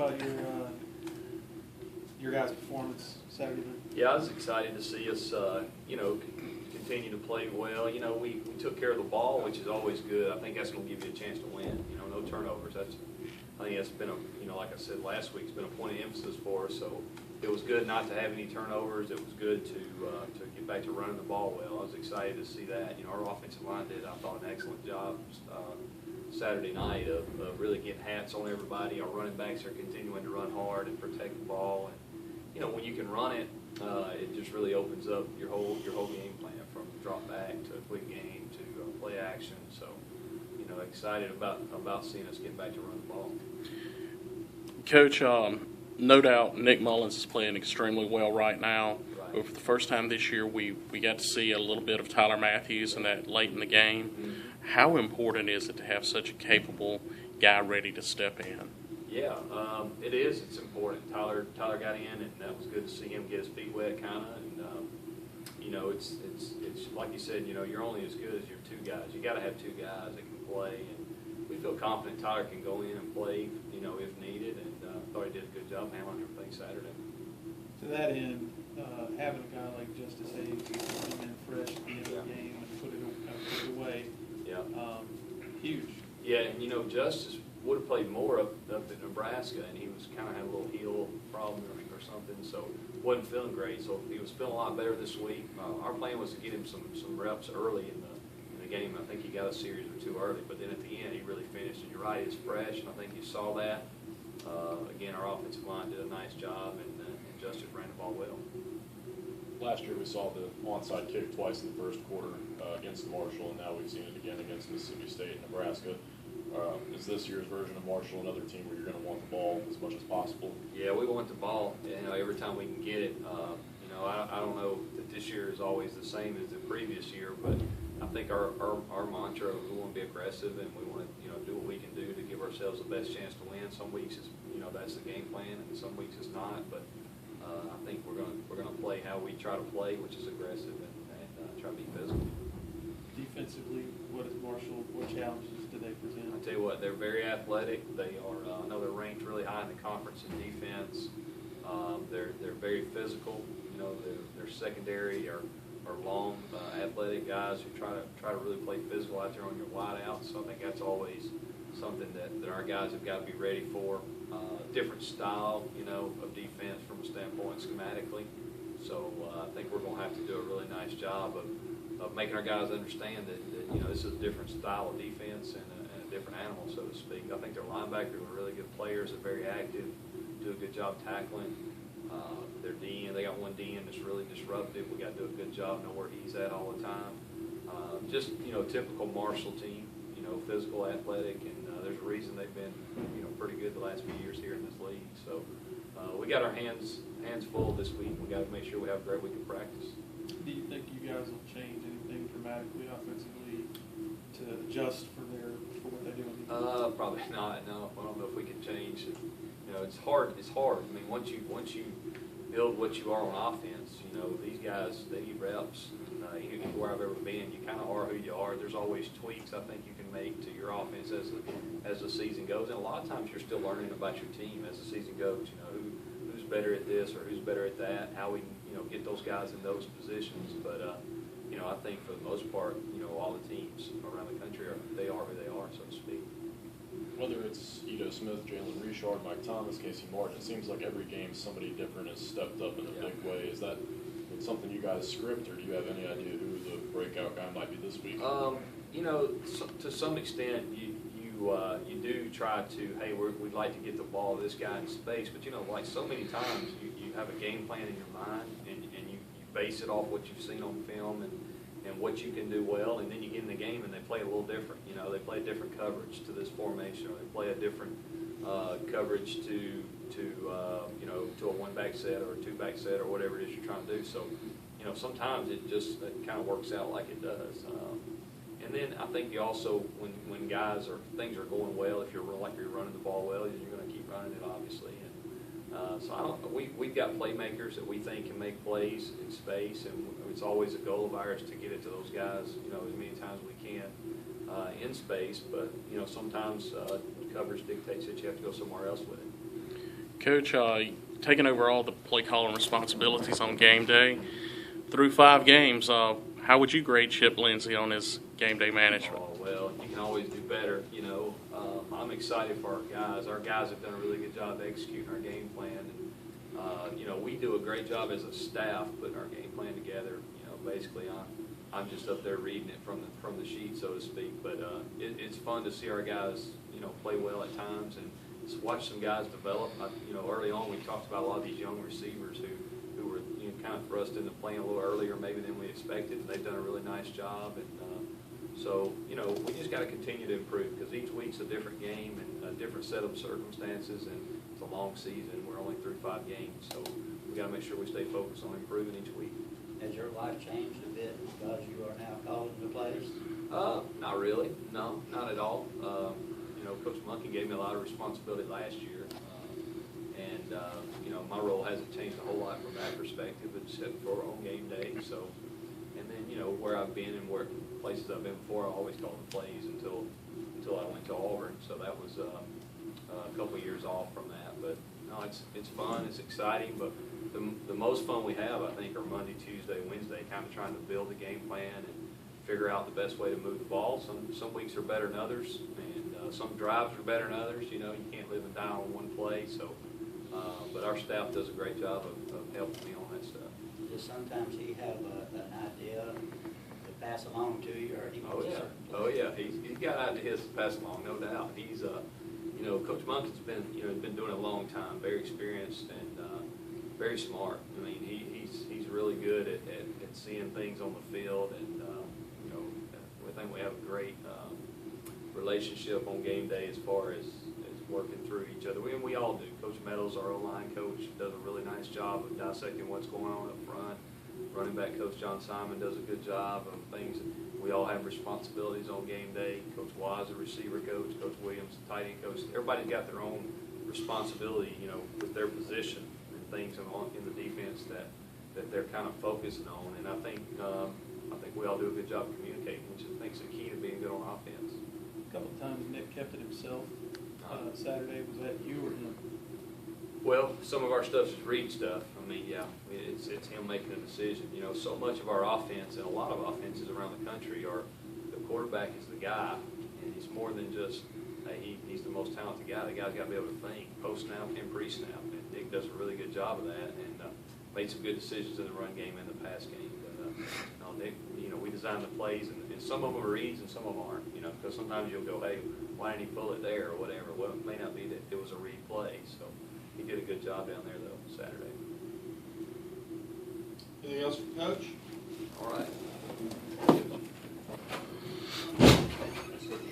about your guys' performance Saturday night? Yeah, I was excited to see us, continue to play well. We took care of the ball, which is always good. I think that's going to give you a chance to win. No turnovers. I think that's been like I said last week, it's been a point of emphasis for us. So it was good not to have any turnovers. It was good to get back to running the ball well. I was excited to see that. Our offensive line did, I thought, an excellent job Saturday night of really getting hats on everybody. Our running backs are continuing to run hard and protect the ball. And when you can run it, it just really opens up your whole game plan, from drop back to a quick game to play action. So, excited about seeing us get back to run the ball. Coach, no doubt Nick Mullins is playing extremely well right now. Right. But for the first time this year, we got to see a little bit of Tyler Matthews in that late in the game. Mm-hmm. How important is it to have such a capable guy ready to step in? Yeah, it is. It's important. Tyler got in, and that was good to see him get his feet wet, kind of. And it's like you said. You're only as good as your two guys. You got to have two guys that can play, and we feel confident Tyler can go in and play, if needed. And thought he did a good job handling everything Saturday. To that end, having a guy like Justice Hayes who can come in fresh at the end of the game and put it away, huge. Yeah, and Justice would have played more up in Nebraska, and he was kind of had a little heel problem or something, so wasn't feeling great. So he was feeling a lot better this week. Our plan was to get him some reps early in the game. I think he got a series or two early, but then at the end he really finished. And you're right, he's fresh, and I think you saw that. Again, our offensive line did a nice job, and Justice ran the ball well. Last year we saw the onside kick twice in the first quarter against Marshall, and now we've seen it again against Mississippi State and Nebraska. Is this year's version of Marshall another team where you're going to want the ball as much as possible? Yeah, we want the ball. Every time we can get it. I don't know that this year is always the same as the previous year, but I think our mantra is we want to be aggressive, and we want to do what we can do to give ourselves the best chance to win. Some weeks it's that's the game plan, and some weeks it's not. But I think we're gonna play how we try to play, which is aggressive and try to be physical. Defensively, what challenges do they present? I tell you what, they're very athletic. They are. I know they're ranked really high in the conference in defense. They're very physical. Their secondary are long, athletic guys who try to really play physical out there on your wideouts. So I think that's always something that our guys have got to be ready for. Different style, of defense from a standpoint schematically. So I think we're going to have to do a really nice job of making our guys understand that this is a different style of defense and a different animal, so to speak. I think their linebackers are really good players. They're very active, do a good job tackling. Their DN, they got one DN that's really disruptive. We got to do a good job, know where he's at all the time. Just typical Marshall team, physical, athletic, and there's a reason they've been pretty good the last few years here in this league. So we got our hands full this week. We got to make sure we have a great week of practice. Do you think you guys will change anything dramatically offensively to adjust for what they do on defense? Probably not. No, I don't know if we can change. It's hard. It's hard. I mean, once you build what you are on offense, these guys, they need reps. Where I've ever been, you kind of are who you are. There's always tweaks I think you can make to your offense as the season goes, and a lot of times you're still learning about your team as the season goes. Who's better at this or who's better at that. How we get those guys in those positions. But I think for the most part, all the teams around the country are who they are, so to speak. Whether it's Ito Smith, Jalen Richard, Mike Thomas, Casey Martin, it seems like every game somebody different has stepped up in a big way. Is that something you guys script, or do you have any idea who the breakout guy might be this week? To some extent, you do try to, hey, we'd like to get the ball to this guy in space, but like so many times, you have a game plan in your mind, and you base it off what you've seen on film and what you can do well, and then you get in the game and they play a little different. They play a different coverage to this formation, or they play a different coverage to a one-back set or a two-back set or whatever it is you're trying to do. So, sometimes it kind of works out like it does. And then I think you also, when things are going well, if you're running the ball well, you're going to keep running it, obviously. And so we've got playmakers that we think can make plays in space, and it's always a goal of ours to get it to those guys, as many times as we can in space. But sometimes coverage dictates that you have to go somewhere else with it. Coach, taking over all the play calling responsibilities on game day. Through 5 games, how would you grade Chip Lindsey on his game day management? Oh, well, you can always do better, you know. I'm excited for our guys. Our guys have done a really good job executing our game plan. And, you know, we do a great job as a staff putting our game plan together. You know, basically I'm just up there reading it from the sheet, so to speak. But it's fun to see our guys, you know, play well at times and just watch some guys develop. You know, early on we talked about a lot of these young receivers who were, you know, kind of thrust into playing a little earlier maybe than we expected, and they've done a really nice job. And so, you know, we just got to continue to improve because each week's a different game and a different set of circumstances, and it's a long season. We're only through 5 games, so we got to make sure we stay focused on improving each week. Has your life changed a bit because you are now calling the plays? Not really. No, not at all. You know, Coach Monkey gave me a lot of responsibility last year, and you know, my role hasn't changed a whole lot from that perspective, except for on game day. So, and then you know where I've been and where places I've been before, I always called the plays until I went to Auburn. So that was a couple of years off from that. But no, it's fun, it's exciting, but the most fun we have, I think, are Monday, Tuesday, Wednesday, kind of trying to build a game plan and figure out the best way to move the ball. Some weeks are better than others, and some drives are better than others. You know, you can't live and die on one play. So, but our staff does a great job of helping me on that stuff. Does sometimes he have an idea to pass along to you, or he Oh yeah, oh yeah. He's got ideas to pass along, no doubt. He's you know, Coach Monkey's been been doing it a long time, very experienced and very smart. I mean, he's really good at seeing things on the field, and you know, I think we have a great relationship on game day as far as working through each other. We all do. Coach Meadows, our O-line coach, does a really nice job of dissecting what's going on up front. Running back coach John Simon does a good job of things. We all have responsibilities on game day. Coach Wise, the receiver coach, Coach Williams, the tight end coach. Everybody's got their own responsibility, you know, with their position and things in the defense that they're kind of focusing on. And I think we all do a good job of communicating, which I think is the key to being good on offense. A couple of times Nick kept it himself. Saturday, was that you or him? Well, some of our stuff is read stuff. I mean, yeah, it's him making a decision. You know, so much of our offense and a lot of offenses around the country are the quarterback is the guy, and he's more than just, hey, he's the most talented guy. The guy's got to be able to think post-snap and pre-snap, and Nick does a really good job of that, and made some good decisions in the run game and the pass game. But no, Nick, you know, we designed the plays, and some of them are reads and some of them aren't. You know, because sometimes you'll go, hey, why didn't he pull it there or whatever? Well, it may not be that it was a read play, so he did a good job down there, though, Saturday. Anything else from Coach? All right.